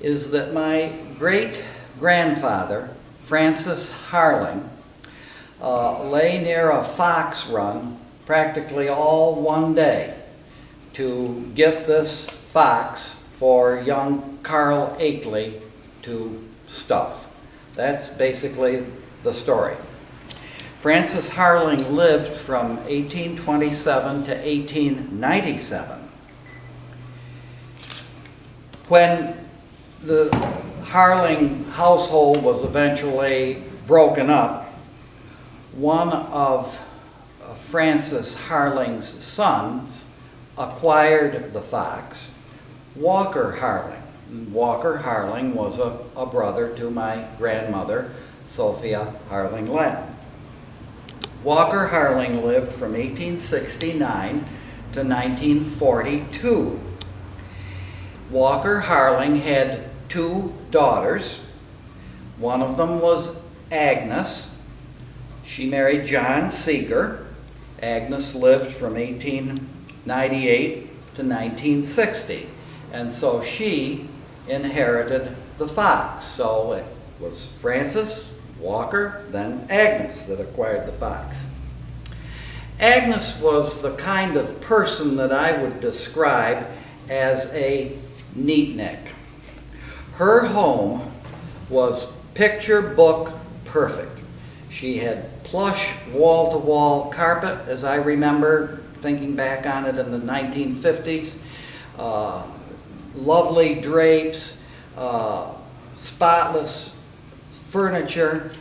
is that my great-grandfather, Francis Harling, lay near a fox run practically all one day to get this fox for young Carl Akeley to stuff. That's basically the story. Francis Harling lived from 1827 to 1897. When the Harling household was eventually broken up, one of Francis Harling's sons acquired the fox, Walker Harling. Walker Harling was a brother to my grandmother, Sophia Harling Lattin. Walker Harling lived from 1869 to 1942. Walker Harling had two daughters. One of them was Agnes. She married John Seeger. Agnes lived from 1898 to 1960. And so she inherited the fox. So it was Francis, Walker, then Agnes that acquired the fox. Agnes was the kind of person that I would describe as a neatnik. Her home was picture book perfect. She had plush wall-to-wall carpet, as I remember thinking back on it in the 1950s. Lovely drapes, spotless furniture,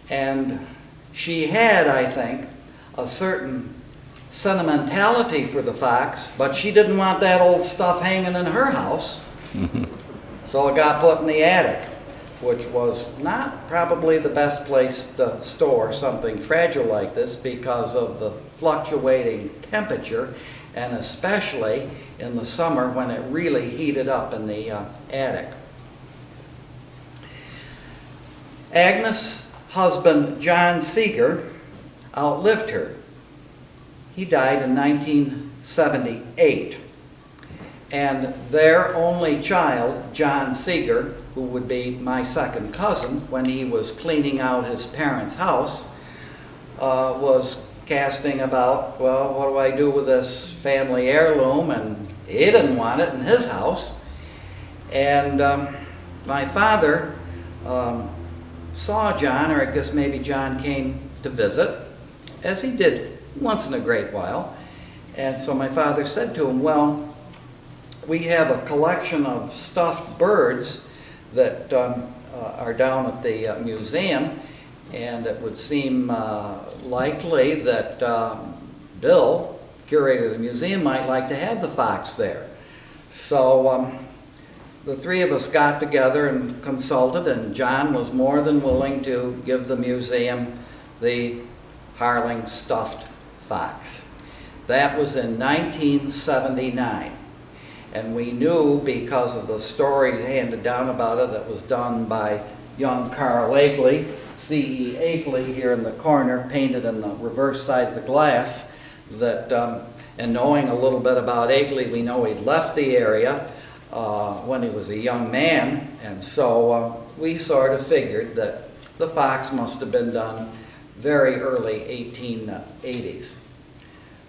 and she had, I think, a certain sentimentality for the fox, but she didn't want that old stuff hanging in her house. So it got put in the attic, which was not probably the best place to store something fragile like this because of the fluctuating temperature, and especially in the summer when it really heated up in the attic. Agnes' husband, John Seeger, outlived her. He died in 1978. And their only child, John Seeger, who would be my second cousin, when he was cleaning out his parents' house, was casting about, well, what do I do with this family heirloom? And he didn't want it in his house. And my father saw John, or I guess maybe John came to visit, as he did once in a great while. And so my father said to him, well, we have a collection of stuffed birds that are down at the museum, and it would seem likely that Bill, curator of the museum, might like to have the fox there. So the three of us got together and consulted, and John was more than willing to give the museum the Harling stuffed fox. That was in 1979. And we knew, because of the story handed down about it that was done by young Carl Akeley, C.E. Akeley here in the corner, painted in the reverse side of the glass, that, and knowing a little bit about Akeley, we know he'd left the area when he was a young man, and so we sort of figured that the fox must have been done very early 1880s.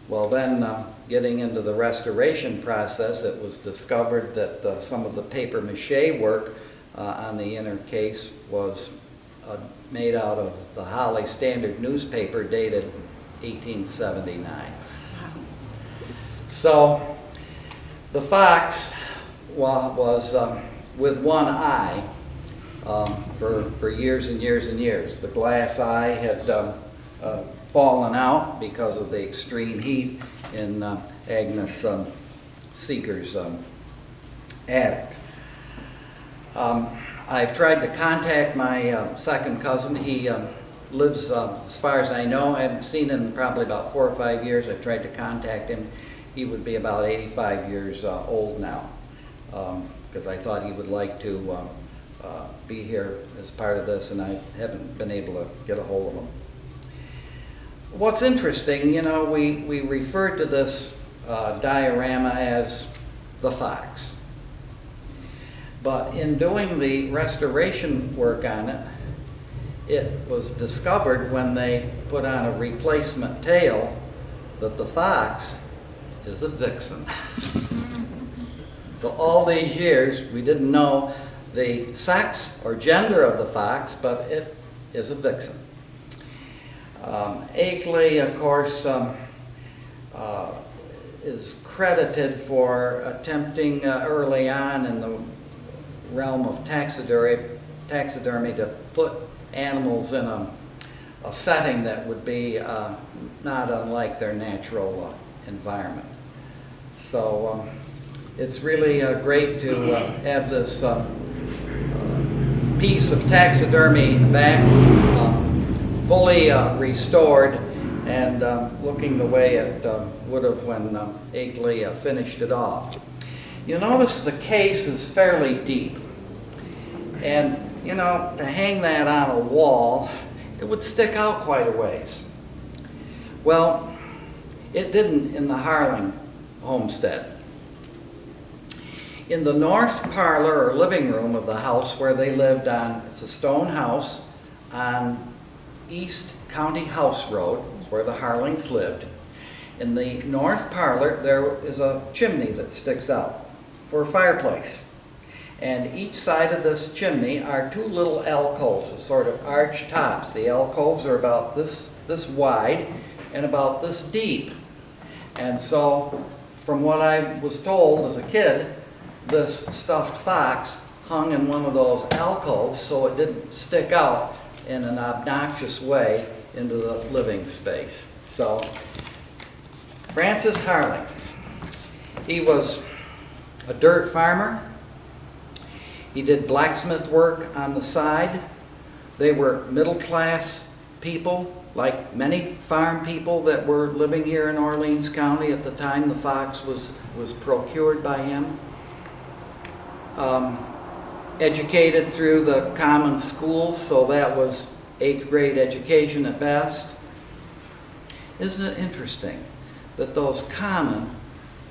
Well, then, getting into the restoration process, it was discovered that some of the paper mache work on the inner case was made out of the Holly Standard newspaper dated 1879. So the fox was with one eye for years and years and years. The glass eye had fallen out because of the extreme heat in Agnes Seeger's attic. I've tried to contact my second cousin. He lives, as far as I know, I haven't seen him in probably about 4 or 5 years. I've tried to contact him. He would be about 85 years old now, because I thought he would like to be here as part of this, and I haven't been able to get a hold of him. What's interesting, you know, we referred to this diorama as the fox. But in doing the restoration work on it, it was discovered when they put on a replacement tail that the fox is a vixen. So all these years, we didn't know the sex or gender of the fox, but it is a vixen. Akeley, of course, is credited for attempting early on in the realm of taxidermy to put animals in a setting that would be not unlike their natural environment. So it's really great to have this piece of taxidermy back fully restored and looking the way it would have when Akeley finished it off. You notice the case is fairly deep, and you know, to hang that on a wall, it would stick out quite a ways. Well, it didn't in the Harling homestead. In the north parlor or living room of the house where they lived on, it's a stone house on East County House Road, where the Harlings lived. In the north parlor, there is a chimney that sticks out for a fireplace. And each side of this chimney are two little alcoves with sort of arched tops. The alcoves are about this wide and about this deep. And so, from what I was told as a kid, this stuffed fox hung in one of those alcoves so it didn't stick out in an obnoxious way into the living space. So, Francis Harling, he was a dirt farmer. He did blacksmith work on the side. They were middle-class people, like many farm people that were living here in Orleans County at the time the fox was procured by him. Educated through the common school, so that was 8th grade education at best. Isn't it interesting that those common,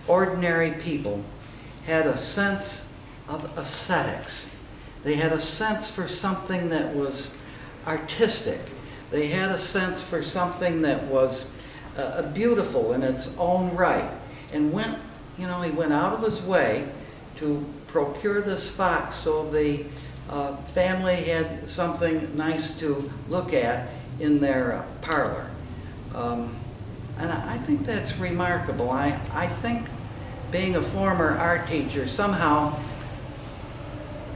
ordinary people had a sense of aesthetics? They had a sense for something that was artistic. They had a sense for something that was beautiful in its own right. And he went out of his way to procure this fox so the family had something nice to look at in their parlor. And I think that's remarkable. I think, being a former art teacher, somehow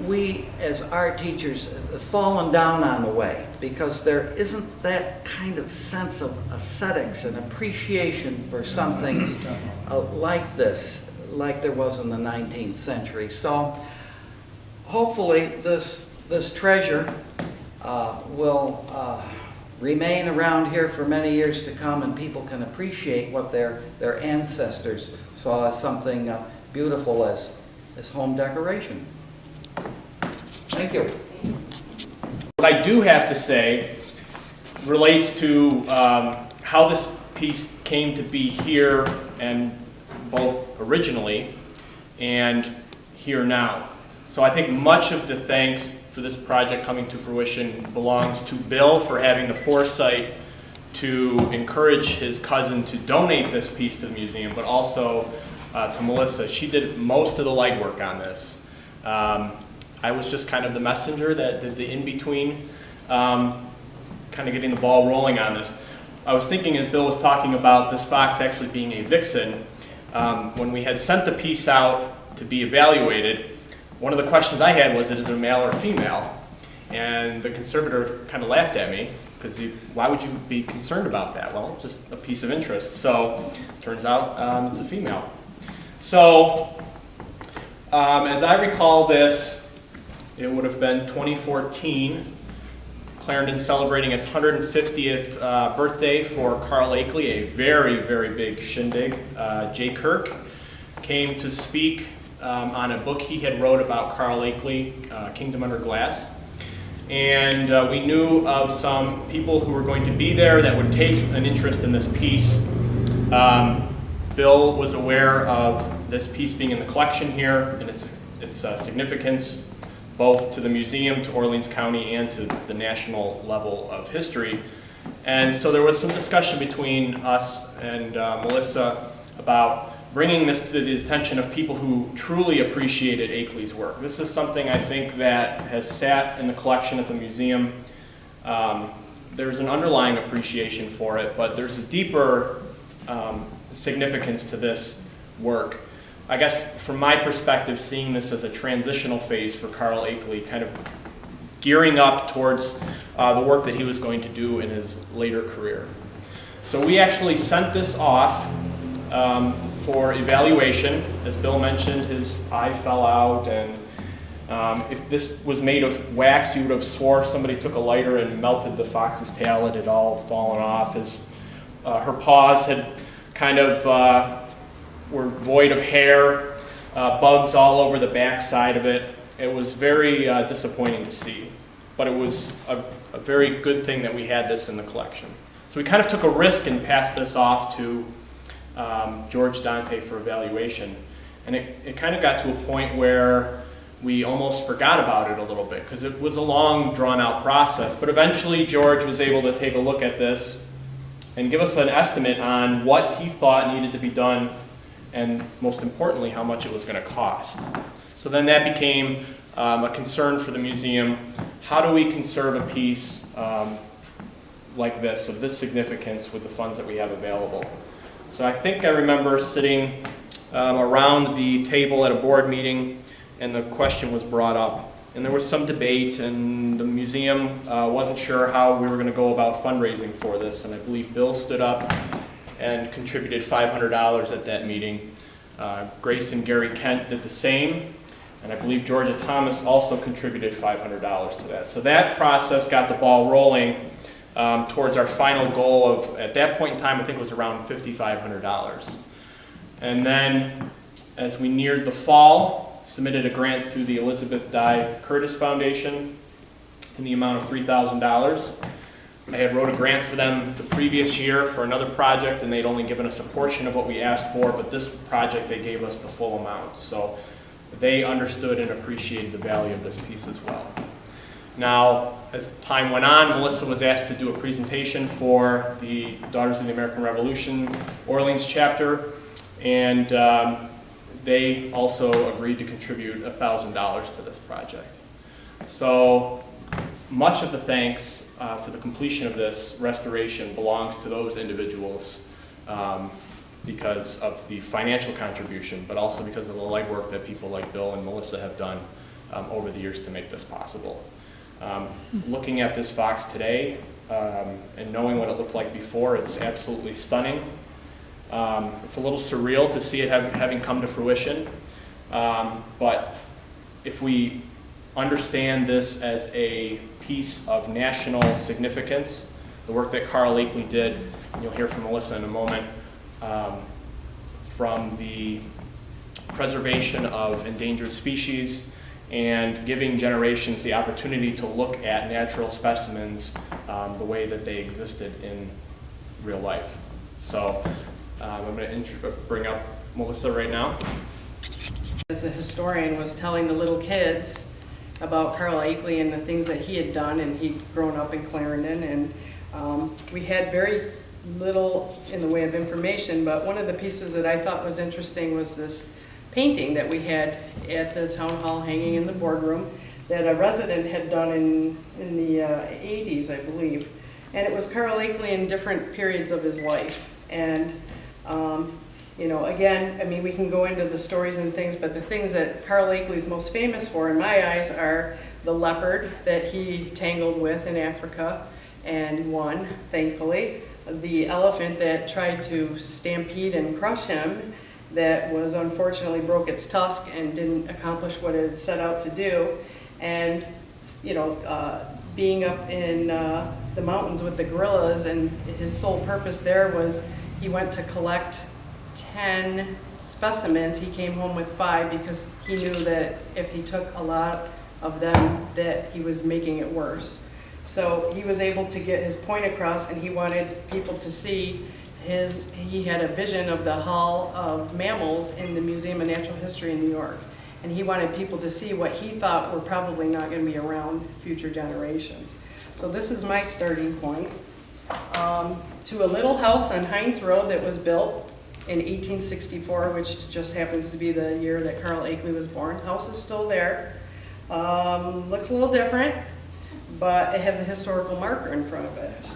we as art teachers have fallen down on the way because there isn't that kind of sense of aesthetics and appreciation for something like this, like there was in the 19th century. So hopefully this treasure will remain around here for many years to come, and people can appreciate what their ancestors saw as something beautiful as home decoration. Thank you. What I do have to say relates to how this piece came to be here, and both originally and here now. So I think much of the thanks for this project coming to fruition belongs to Bill for having the foresight to encourage his cousin to donate this piece to the museum, but also to Melissa. She did most of the legwork on this. I was just kind of the messenger that did the in-between, kind of getting the ball rolling on this. I was thinking as Bill was talking about this fox actually being a vixen, when we had sent the piece out to be evaluated, one of the questions I had was, is it a male or a female? And the conservator kind of laughed at me, because why would you be concerned about that? Well, just a piece of interest. So, turns out it's a female. So, as I recall this, it would have been 2014, Clarendon celebrating its 150th birthday for Carl Akeley, a very, very big shindig. Jay Kirk came to speak on a book he had wrote about Carl Akeley, Kingdom Under Glass. And we knew of some people who were going to be there that would take an interest in this piece. Bill was aware of this piece being in the collection here, and it's its significance both to the museum, to Orleans County, and to the national level of history. And so there was some discussion between us and Melissa about bringing this to the attention of people who truly appreciated Akeley's work. This is something I think that has sat in the collection at the museum. There's an underlying appreciation for it, but there's a deeper significance to this work. I guess from my perspective, seeing this as a transitional phase for Carl Akeley, kind of gearing up towards the work that he was going to do in his later career. So we actually sent this off for evaluation. As Bill mentioned, his eye fell out, and if this was made of wax, you would have swore somebody took a lighter and melted the fox's tail. It had all fallen off. Her paws had kind of were void of hair, bugs all over the back side of it. It was very disappointing to see, but it was a very good thing that we had this in the collection. So we kind of took a risk and passed this off to George Dante for evaluation. And it kind of got to a point where we almost forgot about it a little bit because it was a long, drawn-out process. But eventually George was able to take a look at this and give us an estimate on what he thought needed to be done, and most importantly, how much it was going to cost. So then that became a concern for the museum. How do we conserve a piece like this, of this significance, with the funds that we have available? So I think I remember sitting around the table at a board meeting, and the question was brought up. And there was some debate, and the museum wasn't sure how we were going to go about fundraising for this. And I believe Bill stood up and contributed $500 at that meeting. Grace and Gary Kent did the same. And I believe Georgia Thomas also contributed $500 to that. So that process got the ball rolling towards our final goal of, at that point in time, I think it was around $5,500. And then as we neared the fall, submitted a grant to the Elizabeth Dye Curtis Foundation in the amount of $3,000. I had wrote a grant for them the previous year for another project, and they'd only given us a portion of what we asked for, but this project they gave us the full amount. So they understood and appreciated the value of this piece as well. Now, as time went on, Melissa was asked to do a presentation for the Daughters of the American Revolution Orleans chapter, and they also agreed to contribute $1,000 to this project. So much of the thanks for the completion of this restoration belongs to those individuals because of the financial contribution, but also because of the legwork that people like Bill and Melissa have done over the years to make this possible. Looking at this fox today and knowing what it looked like before, it's absolutely stunning. It's a little surreal to see it having come to fruition, but if we understand this as a piece of national significance, the work that Carl Akeley did, and you'll hear from Melissa in a moment, from the preservation of endangered species and giving generations the opportunity to look at natural specimens the way that they existed in real life. So I'm going to bring up Melissa right now. As a historian, was telling the little kids about Carl Akeley and the things that he had done, and he'd grown up in Clarendon, and we had very little in the way of information, but one of the pieces that I thought was interesting was this painting that we had at the town hall hanging in the boardroom that a resident had done in the 80s, I believe. And it was Carl Akeley in different periods of his life. And you know, again, I mean, we can go into the stories and things, but the things that Carl Akeley's most famous for, in my eyes, are the leopard that he tangled with in Africa and won, thankfully. The elephant that tried to stampede and crush him, that was unfortunately broke its tusk and didn't accomplish what it had set out to do. And, you know, being up in the mountains with the gorillas, and his sole purpose there was he went to collect 10 specimens. He came home with 5 because he knew that if he took a lot of them that he was making it worse. So he was able to get his point across, and he wanted people to see he had a vision of the Hall of Mammals in the Museum of Natural History in New York. and he wanted people to see what he thought were probably not going to be around future generations. So this is my starting point. To a little house on Hines Road that was built in 1864, which just happens to be the year that Carl Akeley was born. House is still there. Looks a little different, but it has a historical marker in front of it.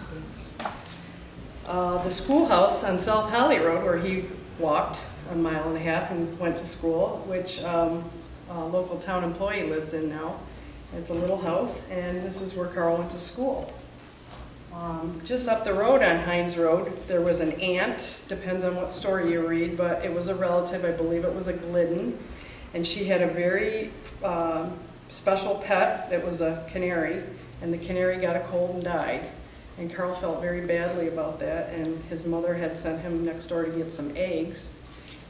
The schoolhouse on South Holly Road, where he walked a mile and a half and went to school, which a local town employee lives in now. It's a little house, and this is where Carl went to school. Just up the road on Hines Road, there was an aunt, depends on what story you read, but it was a relative, I believe it was a Glidden, and she had a very special pet that was a canary, and the canary got a cold and died. And Carl felt very badly about that, and his mother had sent him next door to get some eggs,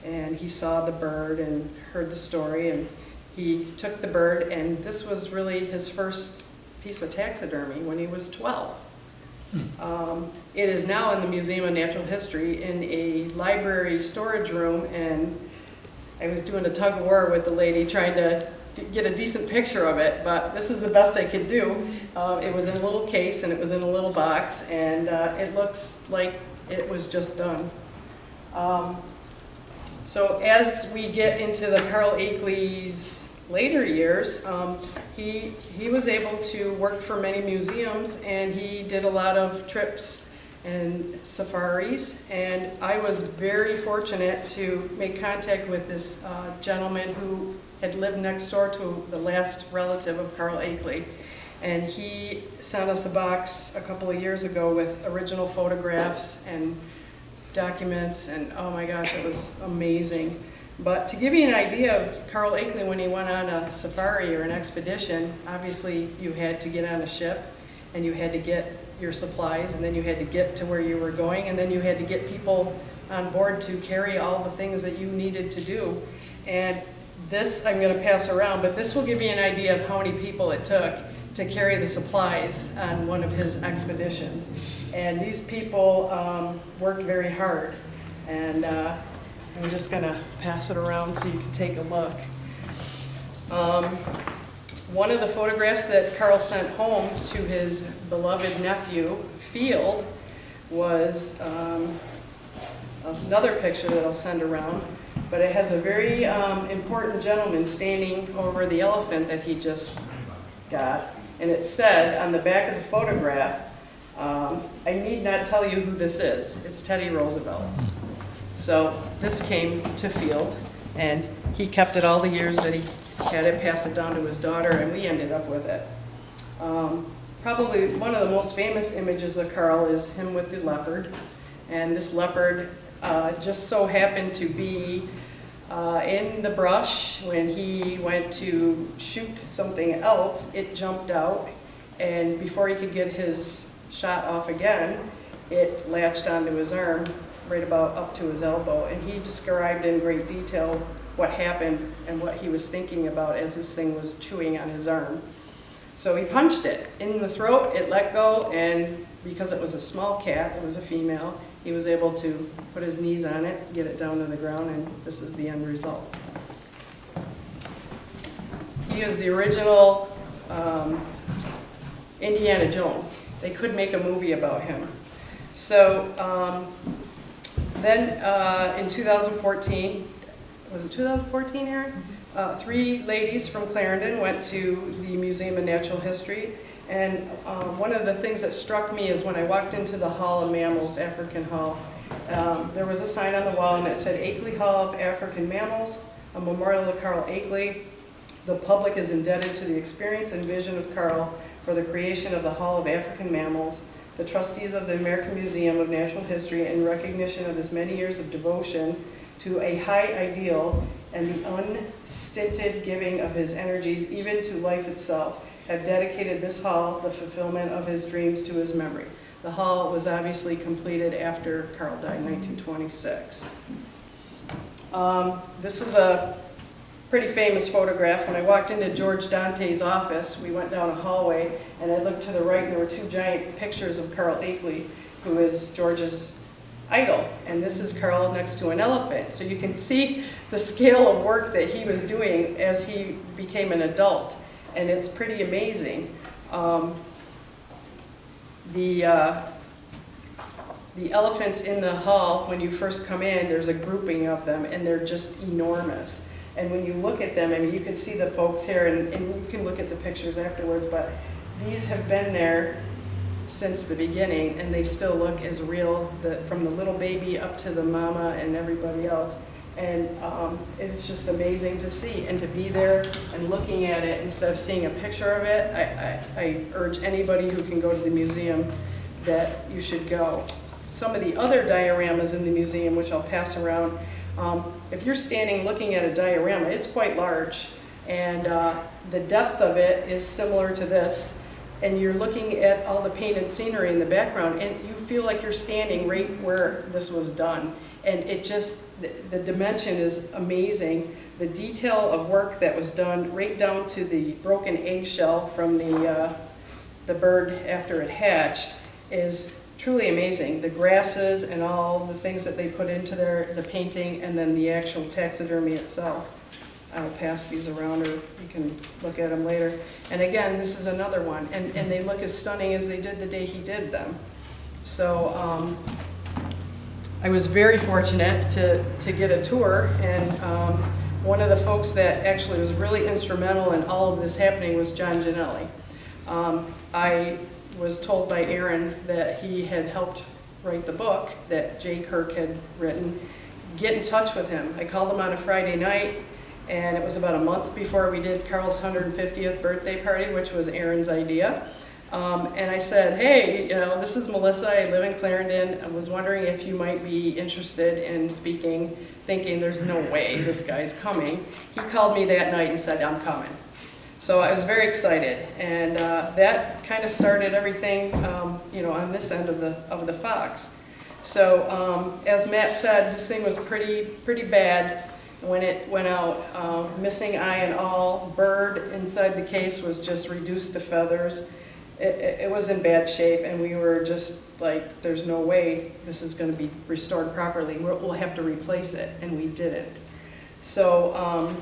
and he saw the bird and heard the story, and he took the bird, and this was really his first piece of taxidermy when he was 12. It is now in the Museum of Natural History in a library storage room, and I was doing a tug of war with the lady trying to get a decent picture of it, but this is the best I could do. It was in a little case and it was in a little box, and it looks like it was just done. So as we get into the Carl Akeley's later years, he was able to work for many museums, and he did a lot of trips and safaris, and I was very fortunate to make contact with this gentleman who had lived next door to the last relative of Carl Akeley, and he sent us a box a couple of years ago with original photographs and documents, and oh my gosh, it was amazing. But to give you an idea of Carl Akeley when he went on a safari or an expedition, obviously you had to get on a ship, and you had to get your supplies, and then you had to get to where you were going, and then you had to get people on board to carry all the things that you needed to do. And this I'm going to pass around, but this will give you an idea of how many people it took to carry the supplies on one of his expeditions. And these people worked very hard, and I'm just going to pass it around so you can take a look. One of the photographs that Carl sent home to his beloved nephew, Field, was another picture that I'll send around, but it has a very important gentleman standing over the elephant that he just got, and it said on the back of the photograph, I need not tell you who this is, it's Teddy Roosevelt. So this came to Field, and he kept it all the years that he had it, passed it down to his daughter, and we ended up with it. Probably one of the most famous images of Carl is him with the leopard, and this leopard just so happened to be in the brush when he went to shoot something else. It jumped out, and before he could get his shot off again, it latched onto his arm right about up to his elbow, and he described in great detail what happened and what he was thinking about as this thing was chewing on his arm. So he punched it in the throat, it let go, and because it was a small cat, it was a female, he was able to put his knees on it, get it down to the ground, and this is the end result. He is the original Indiana Jones. They could make a movie about him. So then in 2014, was it 2014, Aaron? 3 ladies from Clarendon went to the Museum of Natural History, and one of the things that struck me is when I walked into the Hall of Mammals, African Hall, there was a sign on the wall and it said Akeley Hall of African Mammals, a memorial to Carl Akeley. The public is indebted to the experience and vision of Carl for the creation of the Hall of African Mammals. The trustees of the American Museum of Natural History, in recognition of his many years of devotion to a high ideal and the unstinted giving of his energies even to life itself, have dedicated this hall, the fulfillment of his dreams, to his memory. The hall was obviously completed after Carl died in 1926. This is a pretty famous photograph. When I walked into George Dante's office, we went down a hallway, and I looked to the right, and there were 2 giant pictures of Carl Akeley, who is George's idol. And this is Carl next to an elephant. So you can see the scale of work that he was doing as he became an adult. And it's pretty amazing. The elephants in the hall, when you first come in, there's a grouping of them, and they're just enormous. And when you look at them, I mean, you can see the folks here, and you can look at the pictures afterwards, but these have been there since the beginning, and they still look as real, from the little baby up to the mama and everybody else. And it's just amazing to see, and to be there and looking at it instead of seeing a picture of it. I urge anybody who can go to the museum that you should go. Some of the other dioramas in the museum, which I'll pass around, if you're standing looking at a diorama, it's quite large, and the depth of it is similar to this, and you're looking at all the painted scenery in the background, and you feel like you're standing right where this was done. And it just, the dimension is amazing. The detail of work that was done, right down to the broken eggshell from the bird after it hatched, is truly amazing. The grasses and all the things that they put into the painting, and then the actual taxidermy itself. I'll pass these around, or you can look at them later. And again, this is another one, and they look as stunning as they did the day he did them. So I was very fortunate to get a tour, and one of the folks that actually was really instrumental in all of this happening was John Ginelli. I was told by Aaron that he had helped write the book that Jay Kirk had written. Get in touch with him. I called him on a Friday night, and it was about a month before we did Carl's 150th birthday party, which was Aaron's idea. And I said, hey, this is Melissa, I live in Clarendon. I was wondering if you might be interested in speaking, thinking there's no way this guy's coming. He called me that night and said, I'm coming. So I was very excited, and that kind of started everything, on this end of the Fox. So as Matt said, this thing was pretty bad when it went out. Missing eye and all. Bird inside the case was just reduced to feathers. It was in bad shape, and we were just like, there's no way this is going to be restored properly. We'll have to replace it, and we didn't. So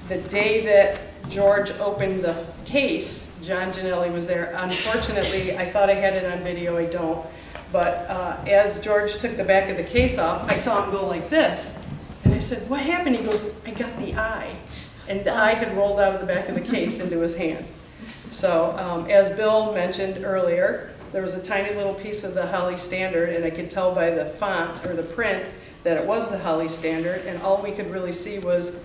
the day that George opened the case, John Ginelli was there. Unfortunately, I thought I had it on video, I don't. But as George took the back of the case off, I saw him go like this. And I said, what happened? He goes, I got the eye. And the eye had rolled out of the back of the case into his hand. So as Bill mentioned earlier, there was a tiny little piece of the Holly Standard, and I could tell by the font or the print that it was the Holly Standard, and all we could really see was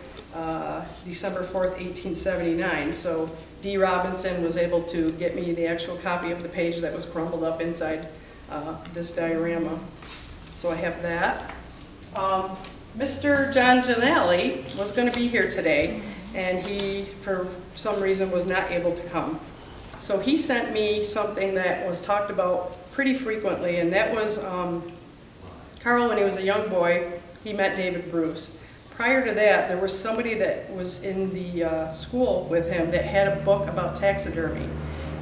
December 4th, 1879. So D. Robinson was able to get me the actual copy of the page that was crumpled up inside this diorama. So I have that. Mr. John Ginelli was going to be here today, and he, for some reason, was not able to come. So he sent me something that was talked about pretty frequently, and that was Carl, when he was a young boy, he met David Bruce. Prior to that, there was somebody that was in the school with him that had a book about taxidermy.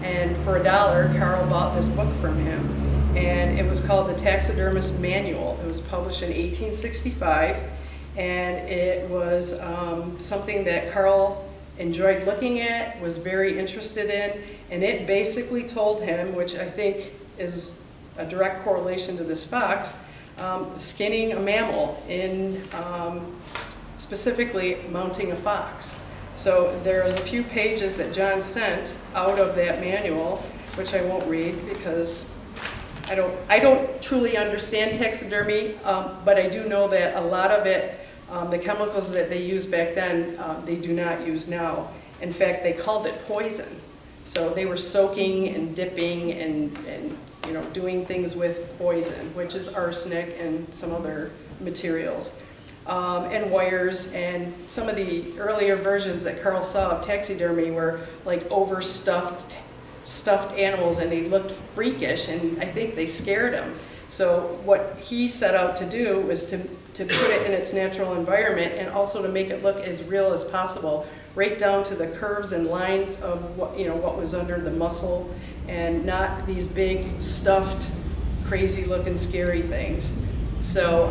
And for $1, Carl bought this book from him. And it was called The Taxidermist Manual. It was published in 1865. And it was something that Carl enjoyed looking at, was very interested in. And it basically told him, which I think is a direct correlation to this fox, skinning a mammal in specifically mounting a fox. So there's a few pages that John sent out of that manual, which I won't read because I don't truly understand taxidermy, but I do know that a lot of it, the chemicals that they used back then, they do not use now. In fact, they called it poison. So they were soaking and dipping and doing things with poison, which is arsenic and some other materials, and wires. And some of the earlier versions that Carl saw of taxidermy were like overstuffed animals, and they looked freakish, and I think they scared him. So what he set out to do was to put it in its natural environment, and also to make it look as real as possible, right down to the curves and lines of what was under the muscle, and not these big stuffed crazy looking, scary things. So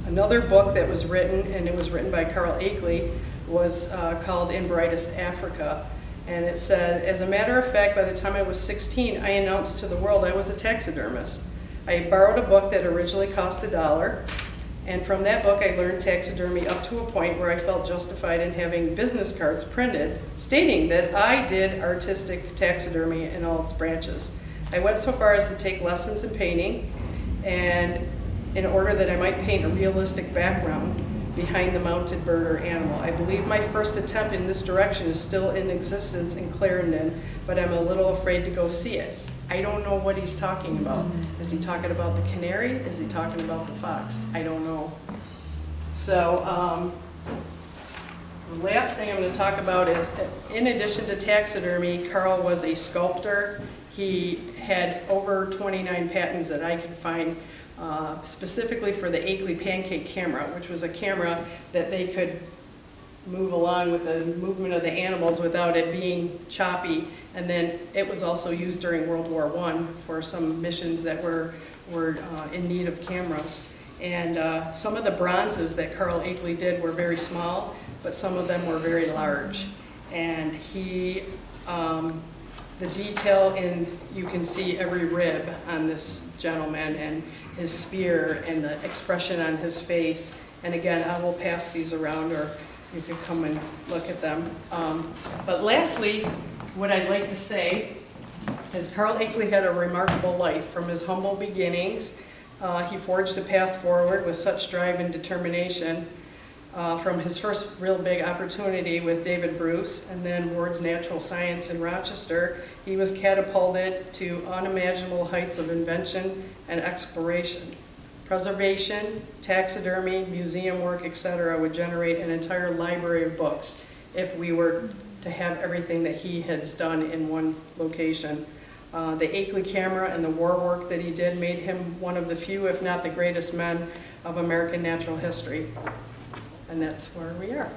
another book that was written, and it was written by Carl Akeley, was called In Brightest Africa. And it said, as a matter of fact, by the time I was 16, I announced to the world I was a taxidermist. I borrowed a book that originally cost $1, and from that book I learned taxidermy up to a point where I felt justified in having business cards printed stating that I did artistic taxidermy in all its branches. I went so far as to take lessons in painting, and in order that I might paint a realistic background behind the mounted bird or animal. I believe my first attempt in this direction is still in existence in Clarendon, but I'm a little afraid to go see it. I don't know what he's talking about. Is he talking about the canary? Is he talking about the fox? I don't know. So the last thing I'm going to talk about is, in addition to taxidermy, Carl was a sculptor. He had over 29 patents that I could find, specifically for the Akeley pancake camera, which was a camera that they could move along with the movement of the animals without it being choppy. And then it was also used during World War I for some missions that were in need of cameras. And some of the bronzes that Carl Akeley did were very small, but some of them were very large. And he, the detail in, you can see every rib on this gentleman, and his spear, and the expression on his face. And again, I will pass these around, or you could come and look at them. But lastly, what I'd like to say is Carl Akeley had a remarkable life. From his humble beginnings, he forged a path forward with such drive and determination. From his first real big opportunity with David Bruce and then Ward's Natural Science in Rochester, he was catapulted to unimaginable heights of invention and exploration. Preservation, taxidermy, museum work, etc. would generate an entire library of books if we were to have everything that he has done in one location. The Akeley camera and the war work that he did made him one of the few, if not the greatest men of American natural history. And that's where we are.